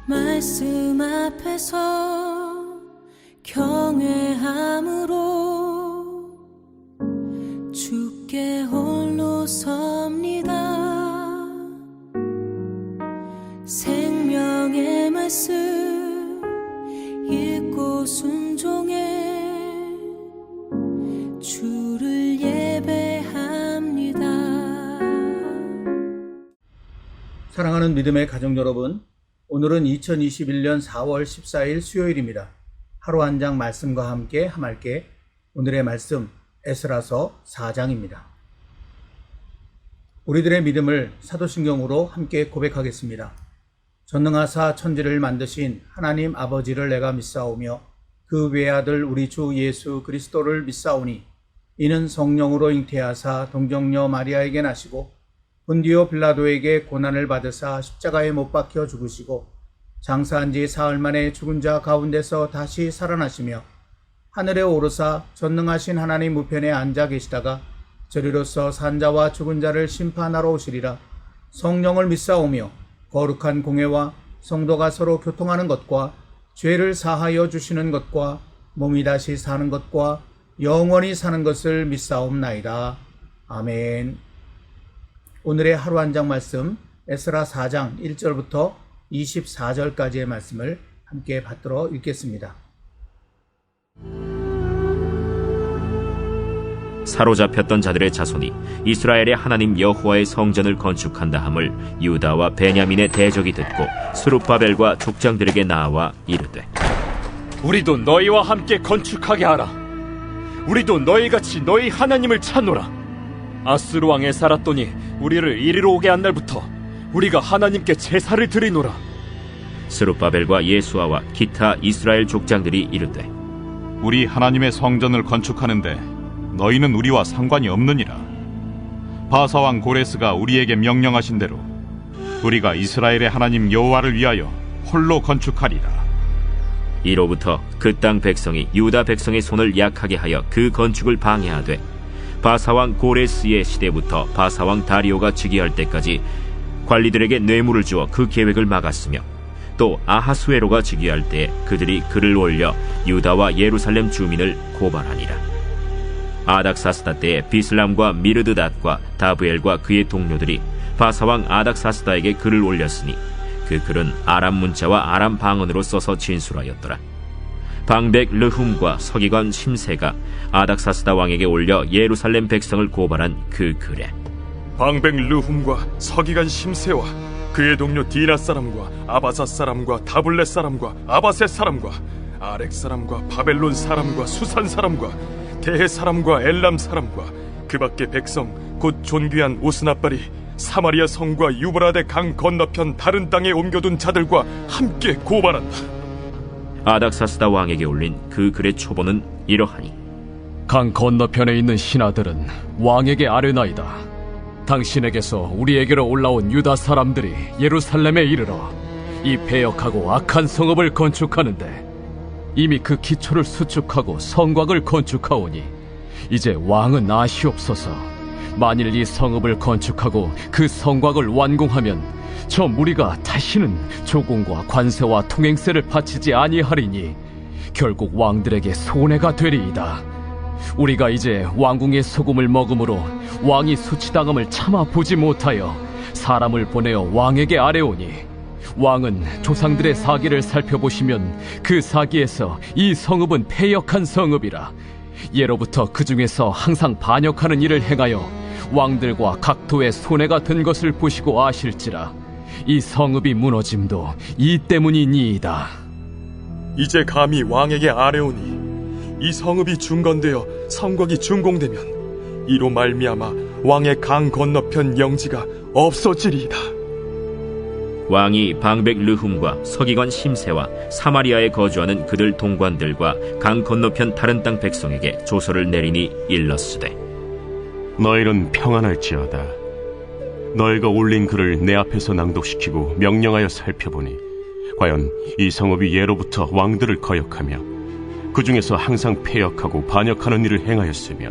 말씀 앞에서 경외함으로 주께 홀로 섭니다. 생명의 말씀 읽고 순종해 주를 예배합니다. 사랑하는 믿음의 가족 여러분, 오늘은 2021년 4월 14일 수요일입니다. 하루 한 장 말씀과 함께 함께 오늘의 말씀 에스라서 4장입니다. 우리들의 믿음을 사도신경으로 함께 고백하겠습니다. 전능하사 천지를 만드신 하나님 아버지를 내가 믿사오며 그 외아들 우리 주 예수 그리스도를 믿사오니 이는 성령으로 잉태하사 동정녀 마리아에게 나시고 본디오 빌라도에게 고난을 받으사 십자가에 못 박혀 죽으시고 장사한 지 사흘 만에 죽은 자 가운데서 다시 살아나시며 하늘에 오르사 전능하신 하나님 우편에 앉아 계시다가 저리로서 산자와 죽은 자를 심판하러 오시리라. 성령을 믿사오며 거룩한 공회와 성도가 서로 교통하는 것과 죄를 사하여 주시는 것과 몸이 다시 사는 것과 영원히 사는 것을 믿사옵나이다. 아멘. 오늘의 하루 한 장 말씀 에스라 4장 1절부터 24절까지의 말씀을 함께 받들어 읽겠습니다. 사로잡혔던 자들의 자손이 이스라엘의 하나님 여호와의 성전을 건축한다 함을 유다와 베냐민의 대적이 듣고 스룹바벨과 족장들에게 나와 이르되, 우리도 너희와 함께 건축하게 하라. 우리도 너희같이 너희 하나님을 찾노라. 아스루 왕 에사라돈이 우리를 이리로 오게 한 날부터 우리가 하나님께 제사를 드리노라. 스룹바벨과 예수아와 기타 이스라엘 족장들이 이르되, 우리 하나님의 성전을 건축하는데 너희는 우리와 상관이 없느니라. 바사왕 고레스가 우리에게 명령하신 대로 우리가 이스라엘의 하나님 여호와를 위하여 홀로 건축하리라. 이로부터 그 땅 백성이 유다 백성의 손을 약하게 하여 그 건축을 방해하되 바사왕 고레스의 시대부터 바사왕 다리오가 즉위할 때까지 관리들에게 뇌물을 주어 그 계획을 막았으며 또 아하수에로가 즉위할 때 그들이 글을 올려 유다와 예루살렘 주민을 고발하니라. 아닥사스다 때에 비슬람과 미르드닷과 다브엘과 그의 동료들이 바사왕 아닥사스다에게 글을 올렸으니 그 글은 아람 문자와 아람 방언으로 써서 진술하였더라. 방백 르훔과 서기관 심세가 아닥사스다 왕에게 올려 예루살렘 백성을 고발한 그 글에, 방백 르훔과 서기관 심세와 그의 동료 디나 사람과 아바사 사람과 다블렛 사람과 아바셋 사람과 아렉 사람과 바벨론 사람과 수산 사람과 대해 사람과 엘람 사람과 그 밖의 백성 곧 존귀한 오스나발이 사마리아 성과 유브라데 강 건너편 다른 땅에 옮겨둔 자들과 함께 고발한다. 아닥사스다 왕에게 올린 그 글의 초본은 이러하니, 강 건너편에 있는 신하들은 왕에게 아뢰나이다. 당신에게서 우리에게로 올라온 유다 사람들이 예루살렘에 이르러 이 패역하고 악한 성읍을 건축하는데 이미 그 기초를 수축하고 성곽을 건축하오니 이제 왕은 아시옵소서. 만일 이 성읍을 건축하고 그 성곽을 완공하면 저 무리가 다시는 조공과 관세와 통행세를 바치지 아니하리니 결국 왕들에게 손해가 되리이다. 우리가 이제 왕궁의 소금을 먹음으로 왕이 수치당함을 참아 보지 못하여 사람을 보내어 왕에게 아뢰오니 왕은 조상들의 사기를 살펴보시면 그 사기에서 이 성읍은 패역한 성읍이라. 예로부터 그 중에서 항상 반역하는 일을 행하여 왕들과 각도에 손해가 된 것을 보시고 아실지라. 이 성읍이 무너짐도 이 때문이니이다. 이제 감히 왕에게 아뢰오니 이 성읍이 중건되어 성곽이 준공되면 이로 말미암아 왕의 강 건너편 영지가 없어지리이다. 왕이 방백 르훔과 서기관 심세와 사마리아에 거주하는 그들 동관들과 강 건너편 다른 땅 백성에게 조서를 내리니 일렀으되, 너희는 평안할지어다. 너희가 올린 글을 내 앞에서 낭독시키고 명령하여 살펴보니 과연 이 성읍이 예로부터 왕들을 거역하며 그 중에서 항상 패역하고 반역하는 일을 행하였으며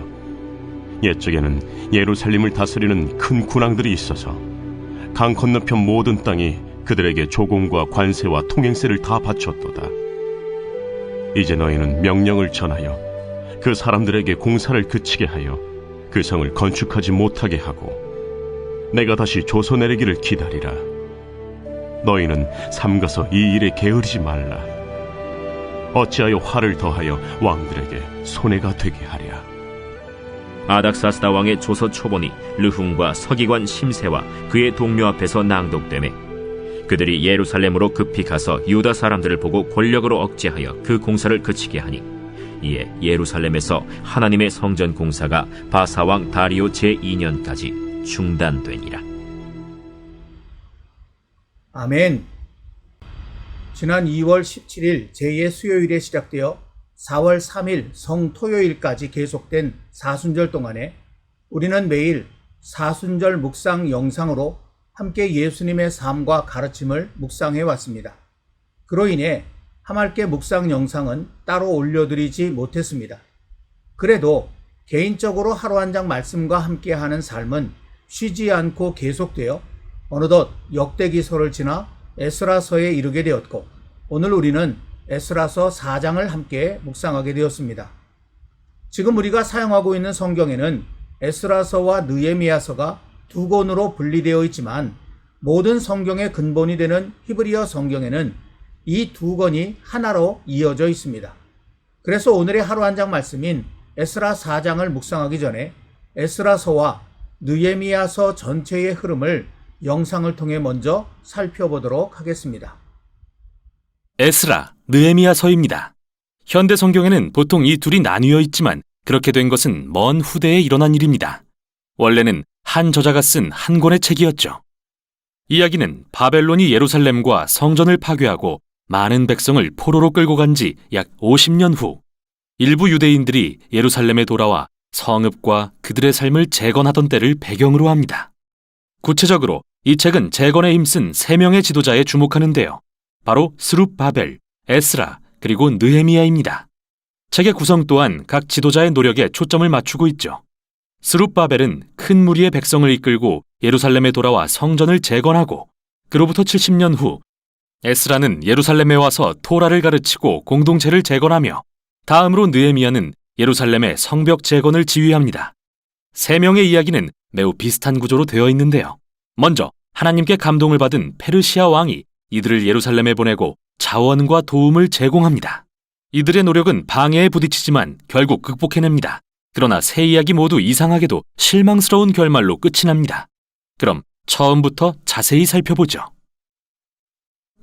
옛적에는 예루살렘을 다스리는 큰 군왕들이 있어서 강 건너편 모든 땅이 그들에게 조공과 관세와 통행세를 다 바쳤도다. 이제 너희는 명령을 전하여 그 사람들에게 공사를 그치게 하여 그 성을 건축하지 못하게 하고 내가 다시 조서 내리기를 기다리라. 너희는 삼가서 이 일에 게으르지 말라. 어찌하여 화를 더하여 왕들에게 손해가 되게 하랴. 아닥사스다 왕의 조서 초본이 르훔과 서기관 심세와 그의 동료 앞에서 낭독되매 그들이 예루살렘으로 급히 가서 유다 사람들을 보고 권력으로 억제하여 그 공사를 그치게 하니 이에 예루살렘에서 하나님의 성전 공사가 바사왕 다리오 제2년까지 중단되니라. 아멘. 지난 2월 17일 제2의 수요일에 시작되어 4월 3일 성토요일까지 계속된 사순절 동안에 우리는 매일 사순절 묵상 영상으로 함께 예수님의 삶과 가르침을 묵상해 왔습니다. 그로 인해 하말께 묵상 영상은 따로 올려드리지 못했습니다. 그래도 개인적으로 하루 한 장 말씀과 함께하는 삶은 쉬지 않고 계속되어 어느덧 역대기서를 지나 에스라서에 이르게 되었고 오늘 우리는 에스라서 4장을 함께 묵상하게 되었습니다. 지금 우리가 사용하고 있는 성경에는 에스라서와 느헤미야서가 두 권으로 분리되어 있지만 모든 성경의 근본이 되는 히브리어 성경에는 이 두 권이 하나로 이어져 있습니다. 그래서 오늘의 하루 한 장 말씀인 에스라 4장을 묵상하기 전에 에스라서와 느헤미야서 전체의 흐름을 영상을 통해 먼저 살펴보도록 하겠습니다. 에스라, 느헤미야서입니다. 현대 성경에는 보통 이 둘이 나뉘어 있지만 그렇게 된 것은 먼 후대에 일어난 일입니다. 원래는 한 저자가 쓴 한 권의 책이었죠. 이야기는 바벨론이 예루살렘과 성전을 파괴하고 많은 백성을 포로로 끌고 간 지 약 50년 후 일부 유대인들이 예루살렘에 돌아와 성읍과 그들의 삶을 재건하던 때를 배경으로 합니다. 구체적으로 이 책은 재건에 힘쓴 3명의 지도자에 주목하는데요. 바로 스룹바벨, 에스라, 그리고 느헤미야입니다. 책의 구성 또한 각 지도자의 노력에 초점을 맞추고 있죠. 스룹바벨은 큰 무리의 백성을 이끌고 예루살렘에 돌아와 성전을 재건하고 그로부터 70년 후 에스라는 예루살렘에 와서 토라를 가르치고 공동체를 재건하며 다음으로 느헤미야는 예루살렘의 성벽 재건을 지휘합니다. 3명의 이야기는 매우 비슷한 구조로 되어 있는데요. 먼저 하나님께 감동을 받은 페르시아 왕이 이들을 예루살렘에 보내고 자원과 도움을 제공합니다. 이들의 노력은 방해에 부딪히지만 결국 극복해냅니다. 그러나 세 이야기 모두 이상하게도 실망스러운 결말로 끝이 납니다. 그럼 처음부터 자세히 살펴보죠.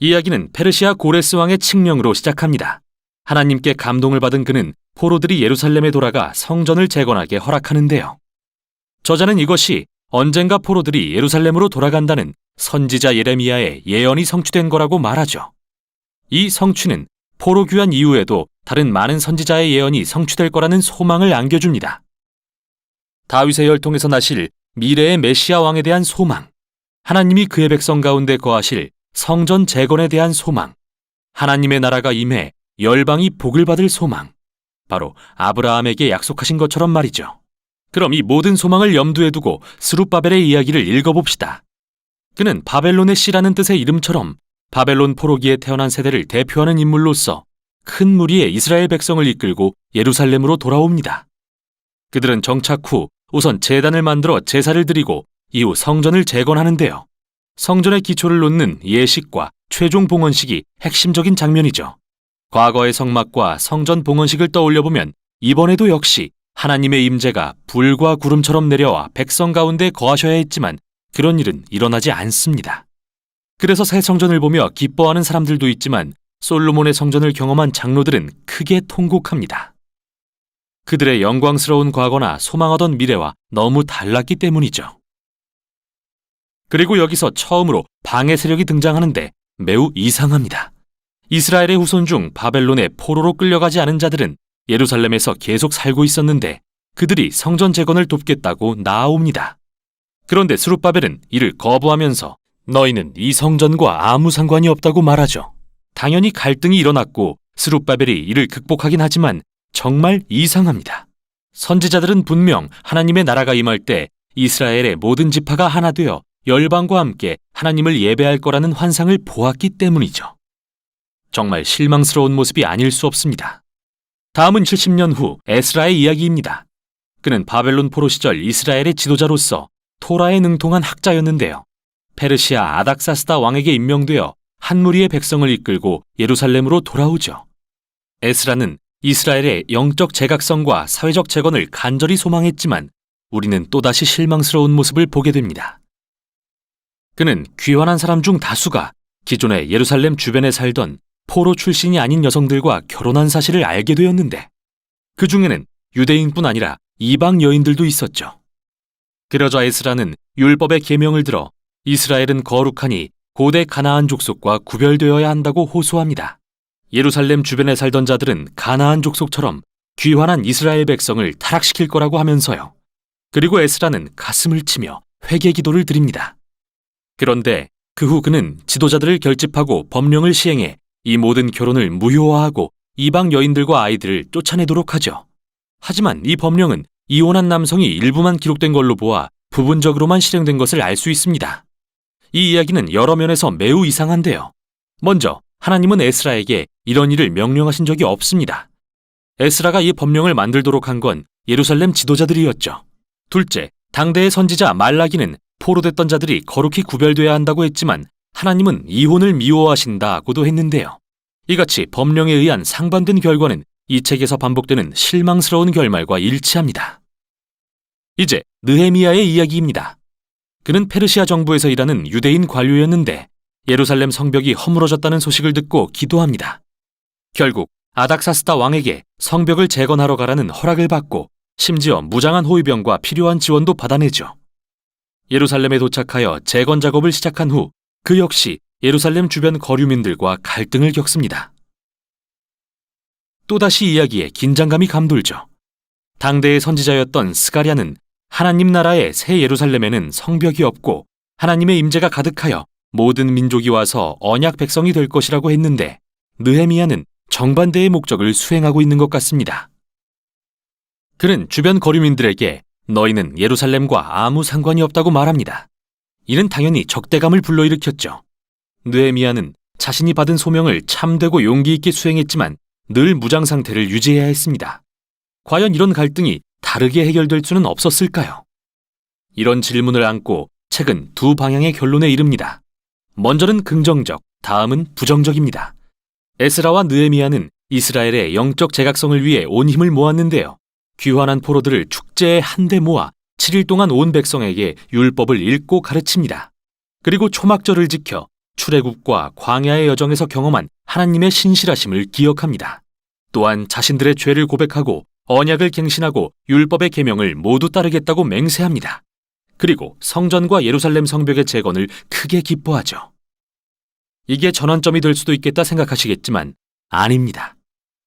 이야기는 페르시아 고레스 왕의 칙령으로 시작합니다. 하나님께 감동을 받은 그는 포로들이 예루살렘에 돌아가 성전을 재건하게 허락하는데요. 저자는 이것이 언젠가 포로들이 예루살렘으로 돌아간다는 선지자 예레미야의 예언이 성취된 거라고 말하죠. 이 성취는 포로 귀환 이후에도 다른 많은 선지자의 예언이 성취될 거라는 소망을 안겨줍니다. 다윗의 혈통에서 나실 미래의 메시아 왕에 대한 소망, 하나님이 그의 백성 가운데 거하실 성전 재건에 대한 소망, 하나님의 나라가 임해 열방이 복을 받을 소망, 바로 아브라함에게 약속하신 것처럼 말이죠. 그럼 이 모든 소망을 염두에 두고 스룹바벨의 이야기를 읽어봅시다. 그는 바벨론의 씨라는 뜻의 이름처럼 바벨론 포로기에 태어난 세대를 대표하는 인물로서 큰 무리의 이스라엘 백성을 이끌고 예루살렘으로 돌아옵니다. 그들은 정착 후 우선 제단을 만들어 제사를 드리고 이후 성전을 재건하는데요. 성전의 기초를 놓는 예식과 최종 봉헌식이 핵심적인 장면이죠. 과거의 성막과 성전 봉헌식을 떠올려보면 이번에도 역시 하나님의 임재가 불과 구름처럼 내려와 백성 가운데 거하셔야 했지만 그런 일은 일어나지 않습니다. 그래서 새 성전을 보며 기뻐하는 사람들도 있지만 솔로몬의 성전을 경험한 장로들은 크게 통곡합니다. 그들의 영광스러운 과거나 소망하던 미래와 너무 달랐기 때문이죠. 그리고 여기서 처음으로 방해 세력이 등장하는데 매우 이상합니다. 이스라엘의 후손 중 바벨론의 포로로 끌려가지 않은 자들은 예루살렘에서 계속 살고 있었는데 그들이 성전 재건을 돕겠다고 나아옵니다. 그런데 스룹바벨은 이를 거부하면서 너희는 이 성전과 아무 상관이 없다고 말하죠. 당연히 갈등이 일어났고 스룹바벨이 이를 극복하긴 하지만 정말 이상합니다. 선지자들은 분명 하나님의 나라가 임할 때 이스라엘의 모든 지파가 하나 되어 열방과 함께 하나님을 예배할 거라는 환상을 보았기 때문이죠. 정말 실망스러운 모습이 아닐 수 없습니다. 다음은 70년 후 에스라의 이야기입니다. 그는 바벨론 포로 시절 이스라엘의 지도자로서 토라에 능통한 학자였는데요. 페르시아 아닥사스다 왕에게 임명되어 한 무리의 백성을 이끌고 예루살렘으로 돌아오죠. 에스라는 이스라엘의 영적 재각성과 사회적 재건을 간절히 소망했지만 우리는 또다시 실망스러운 모습을 보게 됩니다. 그는 귀환한 사람 중 다수가 기존에 예루살렘 주변에 살던 포로 출신이 아닌 여성들과 결혼한 사실을 알게 되었는데 그 중에는 유대인뿐 아니라 이방 여인들도 있었죠. 그러자 에스라는 율법의 계명을 들어 이스라엘은 거룩하니 고대 가나안 족속과 구별되어야 한다고 호소합니다. 예루살렘 주변에 살던 자들은 가나안 족속처럼 귀환한 이스라엘 백성을 타락시킬 거라고 하면서요. 그리고 에스라는 가슴을 치며 회개 기도를 드립니다. 그런데 그 후 그는 지도자들을 결집하고 법령을 시행해 이 모든 결혼을 무효화하고 이방 여인들과 아이들을 쫓아내도록 하죠. 하지만 이 법령은 이혼한 남성이 일부만 기록된 걸로 보아 부분적으로만 실행된 것을 알 수 있습니다. 이 이야기는 여러 면에서 매우 이상한데요. 먼저 하나님은 에스라에게 이런 일을 명령하신 적이 없습니다. 에스라가 이 법령을 만들도록 한 건 예루살렘 지도자들이었죠. 둘째, 당대의 선지자 말라기는 포로됐던 자들이 거룩히 구별돼야 한다고 했지만 하나님은 이혼을 미워하신다고도 했는데요. 이같이 법령에 의한 상반된 결과는 이 책에서 반복되는 실망스러운 결말과 일치합니다. 이제 느헤미야의 이야기입니다. 그는 페르시아 정부에서 일하는 유대인 관료였는데 예루살렘 성벽이 허물어졌다는 소식을 듣고 기도합니다. 결국 아닥사스다 왕에게 성벽을 재건하러 가라는 허락을 받고 심지어 무장한 호위병과 필요한 지원도 받아내죠. 예루살렘에 도착하여 재건 작업을 시작한 후 그 역시 예루살렘 주변 거류민들과 갈등을 겪습니다. 또다시 이야기에 긴장감이 감돌죠. 당대의 선지자였던 스가랴는 하나님 나라의 새 예루살렘에는 성벽이 없고 하나님의 임재가 가득하여 모든 민족이 와서 언약 백성이 될 것이라고 했는데 느헤미야는 정반대의 목적을 수행하고 있는 것 같습니다. 그는 주변 거류민들에게 너희는 예루살렘과 아무 상관이 없다고 말합니다. 이는 당연히 적대감을 불러일으켰죠. 느헤미야는 자신이 받은 소명을 참되고 용기 있게 수행했지만 늘 무장 상태를 유지해야 했습니다. 과연 이런 갈등이 다르게 해결될 수는 없었을까요? 이런 질문을 안고 책은 두 방향의 결론에 이릅니다. 먼저는 긍정적, 다음은 부정적입니다. 에스라와 느헤미야는 이스라엘의 영적 재각성을 위해 온 힘을 모았는데요. 귀환한 포로들을 축제에 한데 모아 7일 동안 온 백성에게 율법을 읽고 가르칩니다. 그리고 초막절을 지켜 출애굽과 광야의 여정에서 경험한 하나님의 신실하심을 기억합니다. 또한 자신들의 죄를 고백하고 언약을 갱신하고 율법의 계명을 모두 따르겠다고 맹세합니다. 그리고 성전과 예루살렘 성벽의 재건을 크게 기뻐하죠. 이게 전환점이 될 수도 있겠다 생각하시겠지만 아닙니다.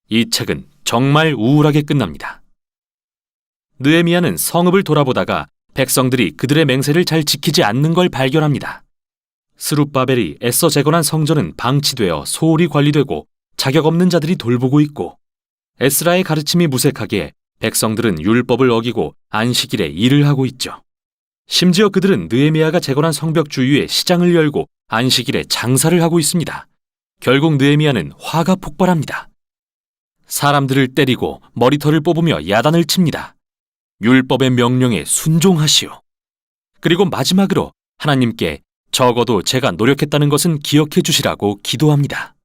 이 책은 정말 우울하게 끝납니다. 느헤미야는 성읍을 돌아보다가 백성들이 그들의 맹세를 잘 지키지 않는 걸 발견합니다. 스룹바벨이 애써 재건한 성전은 방치되어 소홀히 관리되고 자격 없는 자들이 돌보고 있고 에스라의 가르침이 무색하게 백성들은 율법을 어기고 안식일에 일을 하고 있죠. 심지어 그들은 느헤미야가 재건한 성벽 주위에 시장을 열고 안식일에 장사를 하고 있습니다. 결국 느헤미야는 화가 폭발합니다. 사람들을 때리고 머리털을 뽑으며 야단을 칩니다. 율법의 명령에 순종하시오. 그리고 마지막으로 하나님께 적어도 제가 노력했다는 것은 기억해 주시라고 기도합니다.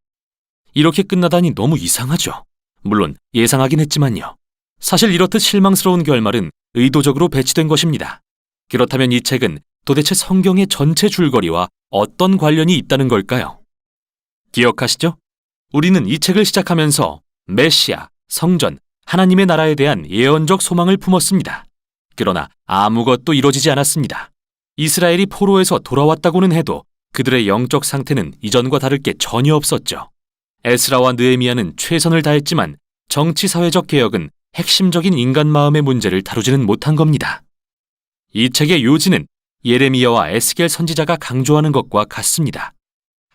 이렇게 끝나다니 너무 이상하죠. 물론 예상하긴 했지만요. 사실 이렇듯 실망스러운 결말은 의도적으로 배치된 것입니다. 그렇다면 이 책은 도대체 성경의 전체 줄거리와 어떤 관련이 있다는 걸까요? 기억하시죠? 우리는 이 책을 시작하면서 메시아, 성전, 하나님의 나라에 대한 예언적 소망을 품었습니다. 그러나 아무것도 이루어지지 않았습니다. 이스라엘이 포로에서 돌아왔다고는 해도 그들의 영적 상태는 이전과 다를 게 전혀 없었죠. 에스라와 느헤미야는 최선을 다했지만 정치-사회적 개혁은 핵심적인 인간 마음의 문제를 다루지는 못한 겁니다. 이 책의 요지는 예레미야와 에스겔 선지자가 강조하는 것과 같습니다.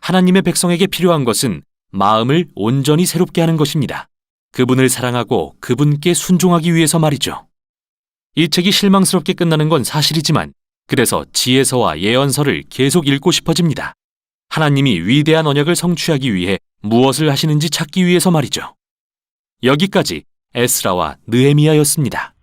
하나님의 백성에게 필요한 것은 마음을 온전히 새롭게 하는 것입니다. 그분을 사랑하고 그분께 순종하기 위해서 말이죠. 이 책이 실망스럽게 끝나는 건 사실이지만 그래서 지혜서와 예언서를 계속 읽고 싶어집니다. 하나님이 위대한 언약을 성취하기 위해 무엇을 하시는지 찾기 위해서 말이죠. 여기까지 에스라와 느헤미야였습니다.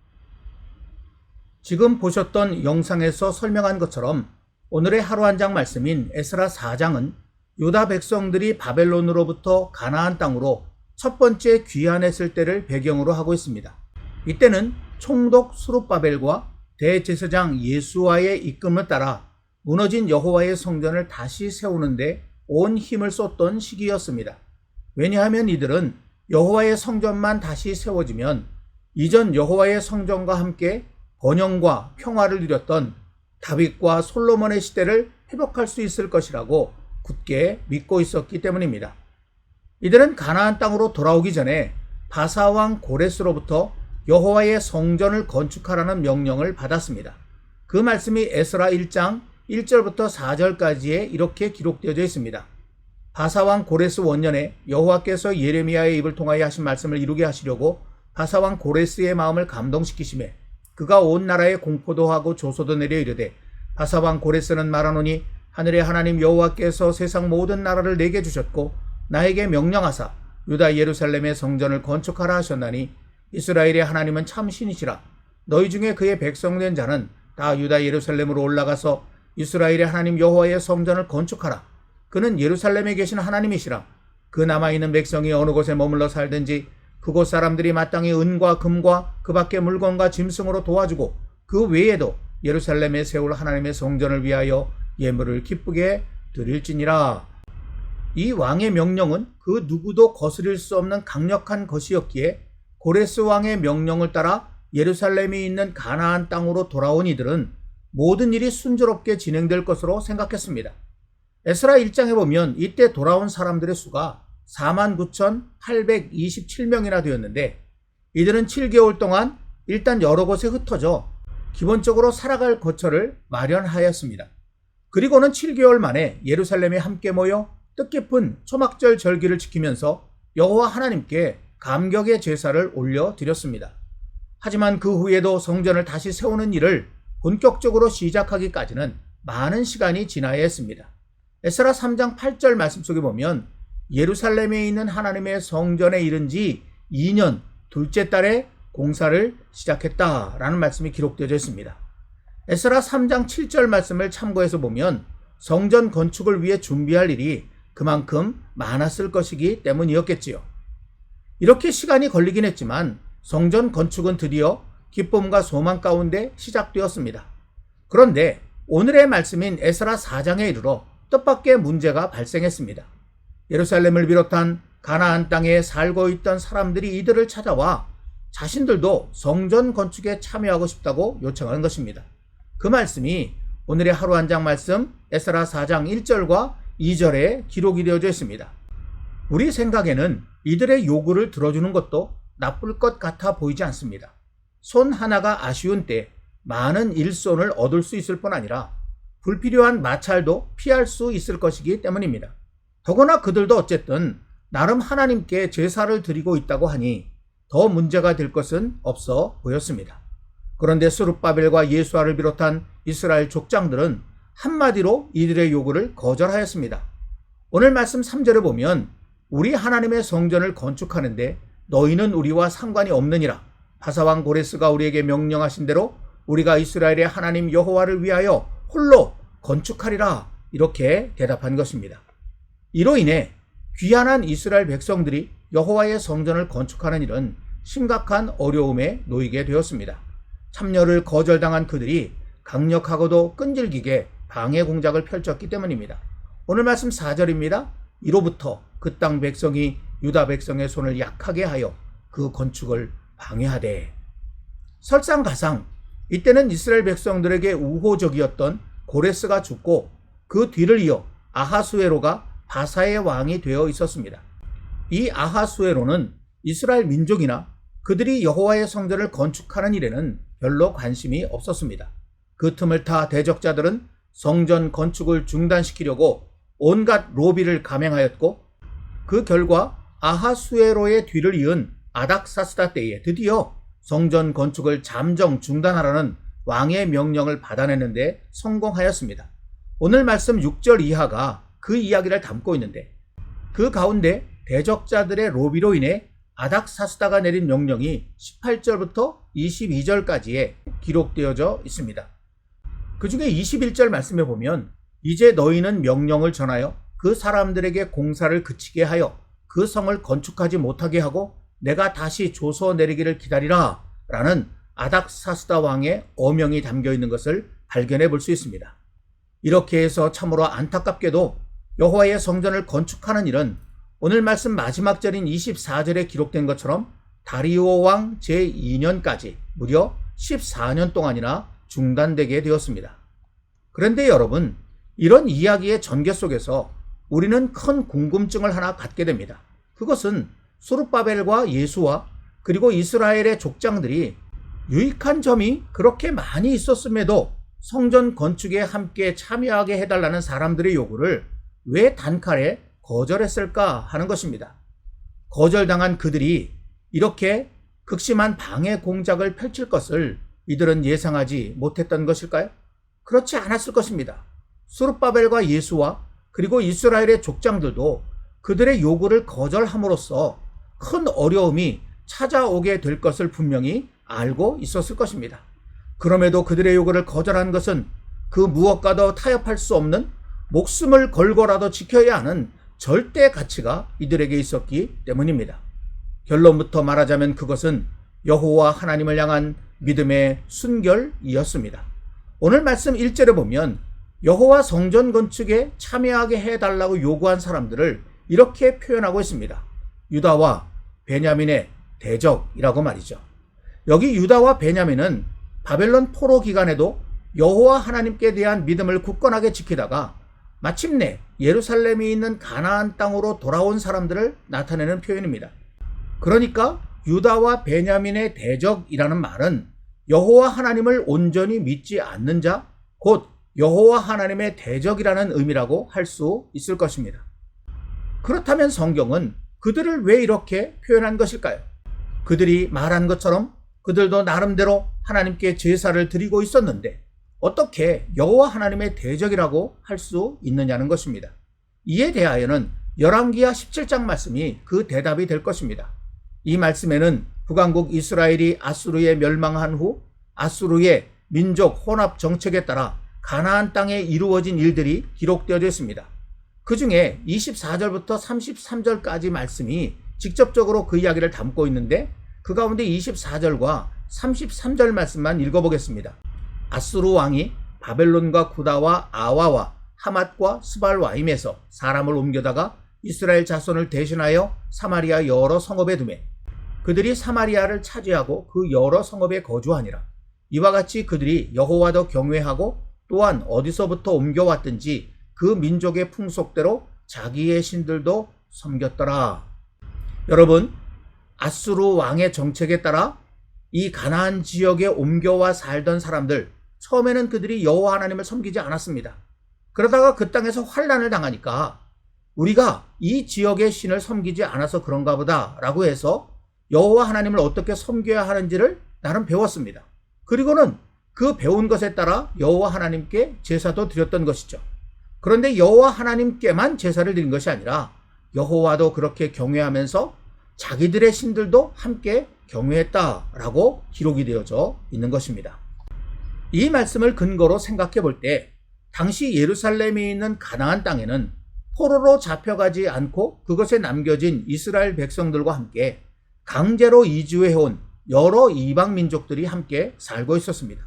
지금 보셨던 영상에서 설명한 것처럼 오늘의 하루 한 장 말씀인 에스라 4장은 유다 백성들이 바벨론으로부터 가나안 땅으로 첫 번째 귀환했을 때를 배경으로 하고 있습니다. 이때는 총독 스룹바벨과 대제사장 예수와의 이끌림을 따라 무너진 여호와의 성전을 다시 세우는데 온 힘을 쏟던 시기였습니다. 왜냐하면 이들은 여호와의 성전만 다시 세워지면 이전 여호와의 성전과 함께 번영과 평화를 누렸던 다윗과 솔로몬의 시대를 회복할 수 있을 것이라고 굳게 믿고 있었기 때문입니다. 이들은 가나안 땅으로 돌아오기 전에 바사왕 고레스로부터 여호와의 성전을 건축하라는 명령을 받았습니다. 그 말씀이 에스라 1장 1절부터 4절까지에 이렇게 기록되어져 있습니다. 바사왕 고레스 원년에 여호와께서 예레미야의 입을 통하여 하신 말씀을 이루게 하시려고 바사왕 고레스의 마음을 감동시키시매 그가 온 나라에 공포도 하고 조소도 내려 이르되 바사왕 고레스는 말하노니 하늘의 하나님 여호와께서 세상 모든 나라를 내게 주셨고 나에게 명령하사 유다 예루살렘의 성전을 건축하라 하셨나니 이스라엘의 하나님은 참 신이시라. 너희 중에 그의 백성된 자는 다 유다 예루살렘으로 올라가서 이스라엘의 하나님 여호와의 성전을 건축하라. 그는 예루살렘에 계신 하나님이시라. 그 남아있는 백성이 어느 곳에 머물러 살든지 그곳 사람들이 마땅히 은과 금과 그 밖의 물건과 짐승으로 도와주고 그 외에도 예루살렘에 세울 하나님의 성전을 위하여 예물을 기쁘게 드릴지니라. 이 왕의 명령은 그 누구도 거스릴 수 없는 강력한 것이었기에 고레스 왕의 명령을 따라 예루살렘에 있는 가나안 땅으로 돌아온 이들은 모든 일이 순조롭게 진행될 것으로 생각했습니다. 에스라 1장에 보면 이때 돌아온 사람들의 수가 49,827명이나 되었는데 이들은 7개월 동안 일단 여러 곳에 흩어져 기본적으로 살아갈 거처를 마련하였습니다. 그리고는 7개월 만에 예루살렘에 함께 모여 뜻깊은 초막절 절기를 지키면서 여호와 하나님께 감격의 제사를 올려드렸습니다. 하지만 그 후에도 성전을 다시 세우는 일을 본격적으로 시작하기까지는 많은 시간이 지나야 했습니다. 에스라 3장 8절 말씀 속에 보면 예루살렘에 있는 하나님의 성전에 이른 지 2년 둘째 달에 공사를 시작했다라는 말씀이 기록되어 있습니다. 에스라 3장 7절 말씀을 참고해서 보면 성전 건축을 위해 준비할 일이 그만큼 많았을 것이기 때문이었겠지요. 이렇게 시간이 걸리긴 했지만 성전 건축은 드디어 기쁨과 소망 가운데 시작되었습니다. 그런데 오늘의 말씀인 에스라 4장에 이르러 뜻밖의 문제가 발생했습니다. 예루살렘을 비롯한 가나안 땅에 살고 있던 사람들이 이들을 찾아와 자신들도 성전 건축에 참여하고 싶다고 요청하는 것입니다. 그 말씀이 오늘의 하루 한 장 말씀 에스라 4장 1절과 2절에 기록이 되어져 있습니다. 우리 생각에는 이들의 요구를 들어주는 것도 나쁠 것 같아 보이지 않습니다. 손 하나가 아쉬운 때 많은 일손을 얻을 수 있을 뿐 아니라 불필요한 마찰도 피할 수 있을 것이기 때문입니다. 더구나 그들도 어쨌든 나름 하나님께 제사를 드리고 있다고 하니 더 문제가 될 것은 없어 보였습니다. 그런데 스룹바벨과 예수아를 비롯한 이스라엘 족장들은 한마디로 이들의 요구를 거절하였습니다. 오늘 말씀 3절에 보면 우리 하나님의 성전을 건축하는데 너희는 우리와 상관이 없느니라. 바사왕 고레스가 우리에게 명령하신 대로 우리가 이스라엘의 하나님 여호와를 위하여 홀로 건축하리라. 이렇게 대답한 것입니다. 이로 인해 귀환한 이스라엘 백성들이 여호와의 성전을 건축하는 일은 심각한 어려움에 놓이게 되었습니다. 참여를 거절당한 그들이 강력하고도 끈질기게 방해 공작을 펼쳤기 때문입니다. 오늘 말씀 4절입니다. 이로부터 그 땅 백성이 유다 백성의 손을 약하게 하여 그 건축을 방해하되. 설상가상 이때는 이스라엘 백성들에게 우호적이었던 고레스가 죽고 그 뒤를 이어 아하수에로가 바사의 왕이 되어 있었습니다. 이 아하수에로는 이스라엘 민족이나 그들이 여호와의 성전을 건축하는 일에는 별로 관심이 없었습니다. 그 틈을 타 대적자들은 성전 건축을 중단시키려고 온갖 로비를 감행하였고 그 결과 아하수에로의 뒤를 이은 아닥사스다 때에 드디어 성전 건축을 잠정 중단하라는 왕의 명령을 받아내는데 성공하였습니다. 오늘 말씀 6절 이하가 그 이야기를 담고 있는데 그 가운데 대적자들의 로비로 인해 아닥사스다가 내린 명령이 18절부터 22절까지에 기록되어져 있습니다. 그 중에 21절 말씀에 보면 이제 너희는 명령을 전하여 그 사람들에게 공사를 그치게 하여 그 성을 건축하지 못하게 하고 내가 다시 조서 내리기를 기다리라 라는 아닥사스다 왕의 어명이 담겨 있는 것을 발견해 볼 수 있습니다. 이렇게 해서 참으로 안타깝게도 여호와의 성전을 건축하는 일은 오늘 말씀 마지막 절인 24절에 기록된 것처럼 다리오 왕 제2년까지 무려 14년 동안이나 중단되게 되었습니다. 그런데 여러분, 이런 이야기의 전개 속에서 우리는 큰 궁금증을 하나 갖게 됩니다. 그것은 스룹바벨과 예수와 그리고 이스라엘의 족장들이 유익한 점이 그렇게 많이 있었음에도 성전 건축에 함께 참여하게 해달라는 사람들의 요구를 왜 단칼에 거절했을까 하는 것입니다. 거절당한 그들이 이렇게 극심한 방해 공작을 펼칠 것을 이들은 예상하지 못했던 것일까요? 그렇지 않았을 것입니다. 스룹바벨과 예수와 그리고 이스라엘의 족장들도 그들의 요구를 거절함으로써 큰 어려움이 찾아오게 될 것을 분명히 알고 있었을 것입니다. 그럼에도 그들의 요구를 거절한 것은 그 무엇과도 타협할 수 없는 목숨을 걸고라도 지켜야 하는 절대 가치가 이들에게 있었기 때문입니다. 결론부터 말하자면 그것은 여호와 하나님을 향한 믿음의 순결이었습니다. 오늘 말씀 1절에 보면 여호와 성전 건축에 참여하게 해달라고 요구한 사람들을 이렇게 표현하고 있습니다. 유다와 베냐민의 대적이라고 말이죠. 여기 유다와 베냐민은 바벨론 포로 기간에도 여호와 하나님께 대한 믿음을 굳건하게 지키다가 마침내 예루살렘이 있는 가나안 땅으로 돌아온 사람들을 나타내는 표현입니다. 그러니까 유다와 베냐민의 대적이라는 말은 여호와 하나님을 온전히 믿지 않는 자, 곧 여호와 하나님의 대적이라는 의미라고 할 수 있을 것입니다. 그렇다면 성경은 그들을 왜 이렇게 표현한 것일까요? 그들이 말한 것처럼 그들도 나름대로 하나님께 제사를 드리고 있었는데 어떻게 여호와 하나님의 대적이라고 할 수 있느냐는 것입니다. 이에 대하여는 열왕기하 17장 말씀이 그 대답이 될 것입니다. 이 말씀에는 북왕국 이스라엘이 아수르에 멸망한 후 아수르의 민족 혼합 정책에 따라 가나안 땅에 이루어진 일들이 기록되어져 있습니다. 그 중에 24절부터 33절까지 말씀이 직접적으로 그 이야기를 담고 있는데 그 가운데 24절과 33절 말씀만 읽어보겠습니다. 아수르 왕이 바벨론과 구다와 아와와 하맛과 스발와임에서 사람을 옮겨다가 이스라엘 자손을 대신하여 사마리아 여러 성읍에 두매 그들이 사마리아를 차지하고 그 여러 성읍에 거주하니라. 이와 같이 그들이 여호와도 경외하고 또한 어디서부터 옮겨왔든지 그 민족의 풍속대로 자기의 신들도 섬겼더라. 여러분, 아수르 왕의 정책에 따라 이 가나안 지역에 옮겨와 살던 사람들, 처음에는 그들이 여호와 하나님을 섬기지 않았습니다. 그러다가 그 땅에서 환난을 당하니까 우리가 이 지역의 신을 섬기지 않아서 그런가 보다 라고 해서 여호와 하나님을 어떻게 섬겨야 하는지를 나름 배웠습니다. 그리고는 그 배운 것에 따라 여호와 하나님께 제사도 드렸던 것이죠. 그런데 여호와 하나님께만 제사를 드린 것이 아니라 여호와도 그렇게 경외하면서 자기들의 신들도 함께 경외했다라고 기록이 되어져 있는 것입니다. 이 말씀을 근거로 생각해 볼 때 당시 예루살렘에 있는 가나안 땅에는 포로로 잡혀가지 않고 그것에 남겨진 이스라엘 백성들과 함께 강제로 이주해온 여러 이방 민족들이 함께 살고 있었습니다.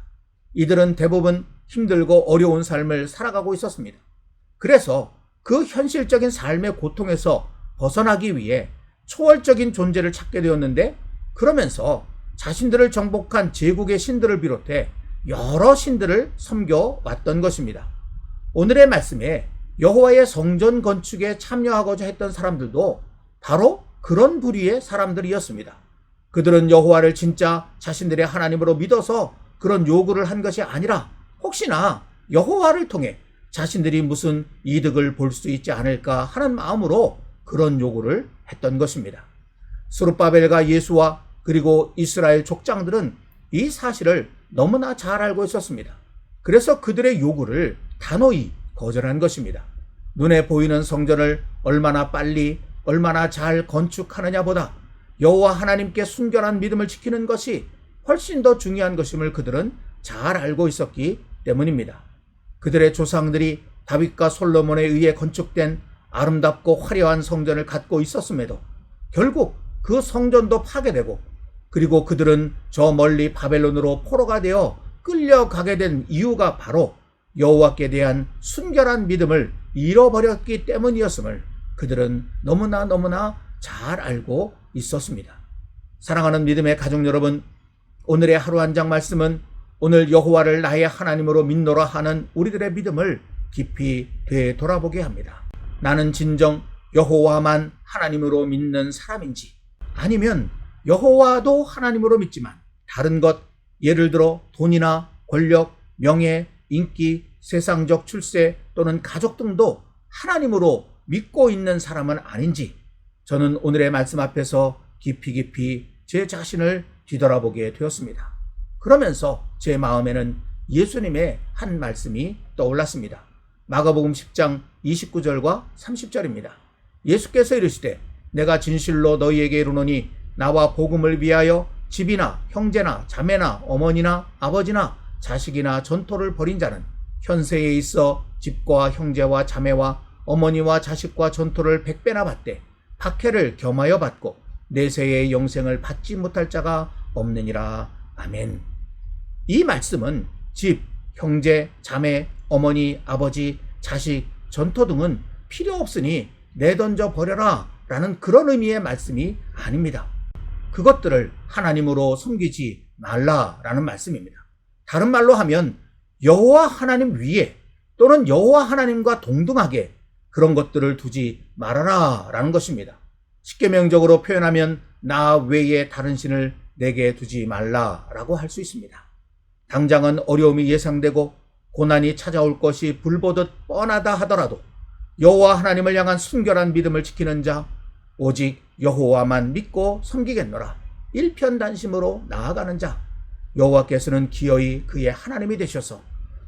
이들은 대부분 힘들고 어려운 삶을 살아가고 있었습니다. 그래서 그 현실적인 삶의 고통에서 벗어나기 위해 초월적인 존재를 찾게 되었는데 그러면서 자신들을 정복한 제국의 신들을 비롯해 여러 신들을 섬겨왔던 것입니다. 오늘의 말씀에 여호와의 성전 건축에 참여하고자 했던 사람들도 바로 그런 부류의 사람들이었습니다. 그들은 여호와를 진짜 자신들의 하나님으로 믿어서 그런 요구를 한 것이 아니라 혹시나 여호와를 통해 자신들이 무슨 이득을 볼 수 있지 않을까 하는 마음으로 그런 요구를 했던 것입니다. 스룹바벨과 예수와 그리고 이스라엘 족장들은 이 사실을 너무나 잘 알고 있었습니다. 그래서 그들의 요구를 단호히 거절한 것입니다. 눈에 보이는 성전을 얼마나 빨리 얼마나 잘 건축하느냐보다 여호와 하나님께 순결한 믿음을 지키는 것이 훨씬 더 중요한 것임을 그들은 잘 알고 있었기 때문입니다. 그들의 조상들이 다윗과 솔로몬에 의해 건축된 아름답고 화려한 성전을 갖고 있었음에도 결국 그 성전도 파괴되고, 그리고 그들은 저 멀리 바벨론으로 포로가 되어 끌려가게 된 이유가 바로 여호와께 대한 순결한 믿음을 잃어버렸기 때문이었음을 그들은 너무나 잘 알고 있었습니다. 사랑하는 믿음의 가족 여러분, 오늘의 하루 한 장 말씀은 오늘 여호와를 나의 하나님으로 믿노라 하는 우리들의 믿음을 깊이 되돌아보게 합니다. 나는 진정 여호와만 하나님으로 믿는 사람인지, 아니면 여호와도 하나님으로 믿지만 다른 것, 예를 들어 돈이나 권력, 명예, 인기, 세상적 출세 또는 가족 등도 하나님으로 믿고 있는 사람은 아닌지, 저는 오늘의 말씀 앞에서 깊이 제 자신을 뒤돌아보게 되었습니다. 그러면서 제 마음에는 예수님의 한 말씀이 떠올랐습니다. 마가복음 10장 29절과 30절입니다. 예수께서 이르시되 내가 진실로 너희에게 이르노니 나와 복음을 위하여 집이나 형제나 자매나 어머니나 아버지나 자식이나 전토를 벌인 자는 현세에 있어 집과 형제와 자매와 어머니와 자식과 전토를 100배나 받되 박해를 겸하여 받고 내세의 영생을 받지 못할 자가 없느니라. 아멘. 이 말씀은 집, 형제, 자매, 어머니, 아버지, 자식, 전토 등은 필요 없으니 내던져 버려라 라는 그런 의미의 말씀이 아닙니다. 그것들을 하나님으로 섬기지 말라라는 말씀입니다. 다른 말로 하면 여호와 하나님 위에 또는 여호와 하나님과 동등하게 그런 것들을 두지 말아라 라는 것입니다. 십계명적으로 표현하면 나 외에 다른 신을 내게 두지 말라라고 할 수 있습니다. 당장은 어려움이 예상되고 고난이 찾아올 것이 불보듯 뻔하다 하더라도 여호와 하나님을 향한 순결한 믿음을 지키는 자, 오직 여호와만 믿고 섬기겠노라 일편단심으로 나아가는 자, 여호와께서는 기어이 그의 하나님이 되셔서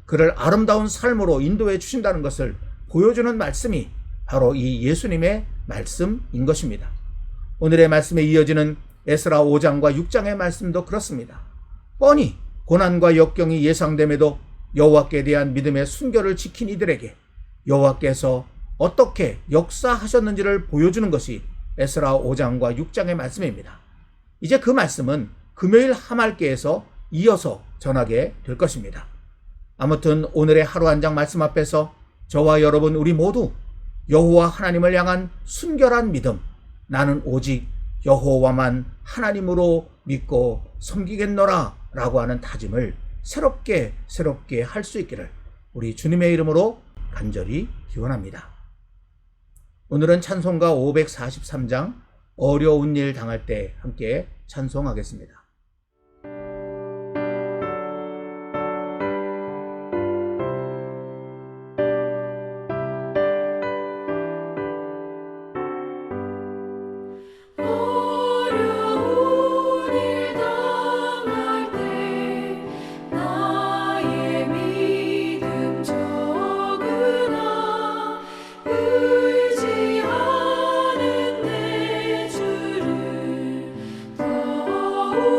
그를 아름다운 삶으로 인도해 주신다는 것을 보여주는 말씀이 바로 이 예수님의 말씀인 것입니다. 오늘의 말씀에 이어지는 에스라 5장과 6장의 말씀도 그렇습니다. 뻔히 고난과 역경이 예상됨에도 여호와께 대한 믿음의 순결을 지킨 이들에게 여호와께서 어떻게 역사하셨는지를 보여주는 것이 에스라 5장과 6장의 말씀입니다. 이제 그 말씀은 금요일 하말께에서 이어서 전하게 될 것입니다. 아무튼 오늘의 하루 한 장 말씀 앞에서 저와 여러분 우리 모두 여호와 하나님을 향한 순결한 믿음, 나는 오직 여호와만 하나님으로 믿고 섬기겠노라 라고 하는 다짐을 새롭게 할 수 있기를 우리 주님의 이름으로 간절히 기원합니다. 오늘은 찬송가 543장 어려운 일 당할 때 함께 찬송하겠습니다. 어려운 일 당할 때 나의 믿음 적으나 의지하는 내 주를 더욱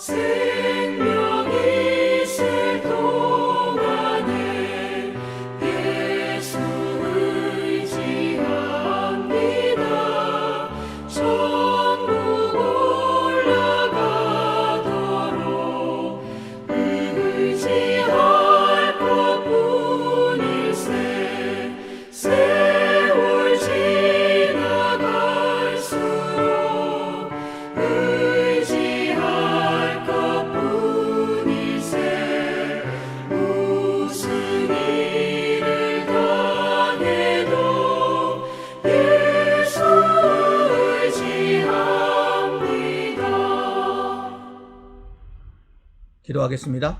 생명이 있을 동안에 예수 의지합니다. 천국 올라가도록 의지할 것뿐일세. 세월 지나갈수록 의지할 것뿐일세. 무슨 일을 당해도 예수 의지합니다. 기도하겠습니다.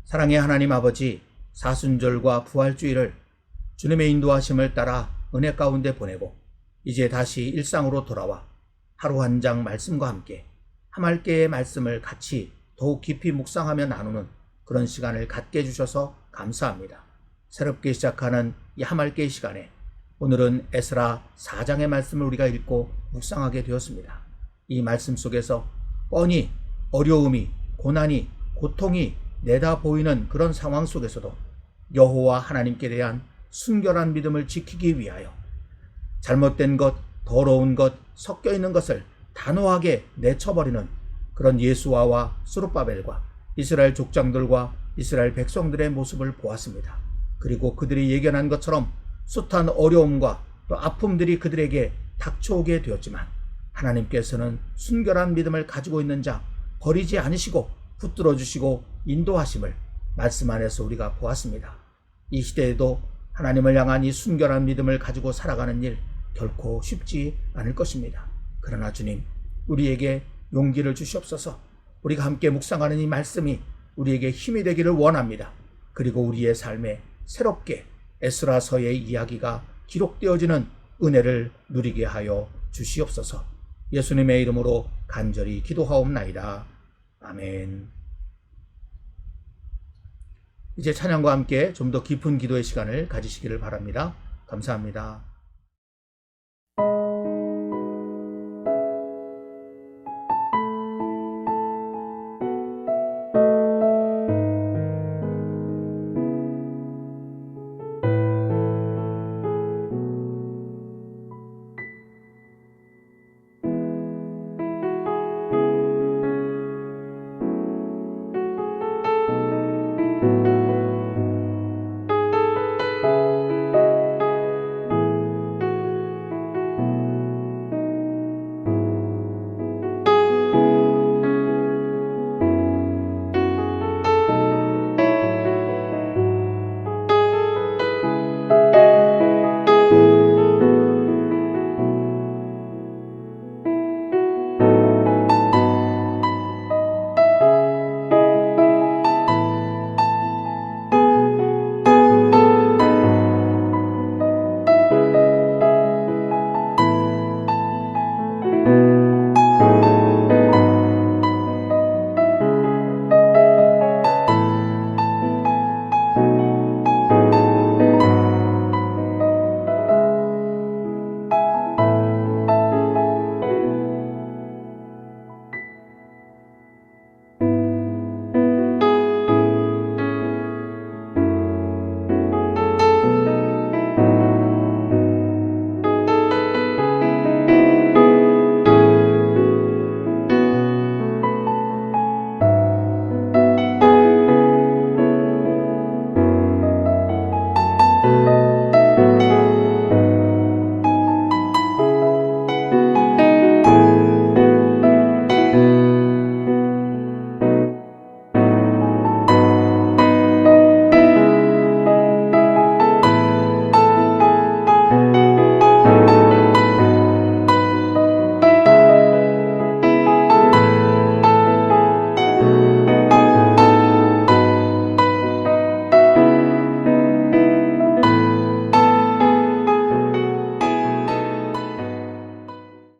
사랑의 하나님 아버지, 사순절과 부활주일을 주님의 인도하심을 따라 은혜 가운데 보내고 이제 다시 일상으로 돌아와 하루 한 장 말씀과 함께 하말께의 말씀을 같이 더욱 깊이 묵상하며 나누는 그런 시간을 갖게 해주셔서 감사합니다. 새롭게 시작하는 이 하말께의 시간에 오늘은 에스라 4장의 말씀을 우리가 읽고 묵상하게 되었습니다. 이 말씀 속에서 뻔히 어려움이, 고난이, 고통이 내다 보이는 그런 상황 속에서도 여호와 하나님께 대한 순결한 믿음을 지키기 위하여 잘못된 것, 더러운 것, 섞여 있는 것을 단호하게 내쳐버리는 그런 예수아와 스룹바벨과 이스라엘 족장들과 이스라엘 백성들의 모습을 보았습니다. 그리고 그들이 예견한 것처럼 숱한 어려움과 또 아픔들이 그들에게 닥쳐오게 되었지만 하나님께서는 순결한 믿음을 가지고 있는 자 버리지 않으시고 붙들어 주시고 인도하심을 말씀 안에서 우리가 보았습니다. 이 시대에도 하나님을 향한 이 순결한 믿음을 가지고 살아가는 일 결코 쉽지 않을 것입니다. 그러나 주님, 우리에게 용기를 주시옵소서. 우리가 함께 묵상하는 이 말씀이 우리에게 힘이 되기를 원합니다. 그리고 우리의 삶에 새롭게 에스라서의 이야기가 기록되어지는 은혜를 누리게 하여 주시옵소서. 예수님의 이름으로 간절히 기도하옵나이다. 아멘. 이제 찬양과 함께 좀 더 깊은 기도의 시간을 가지시기를 바랍니다. 감사합니다.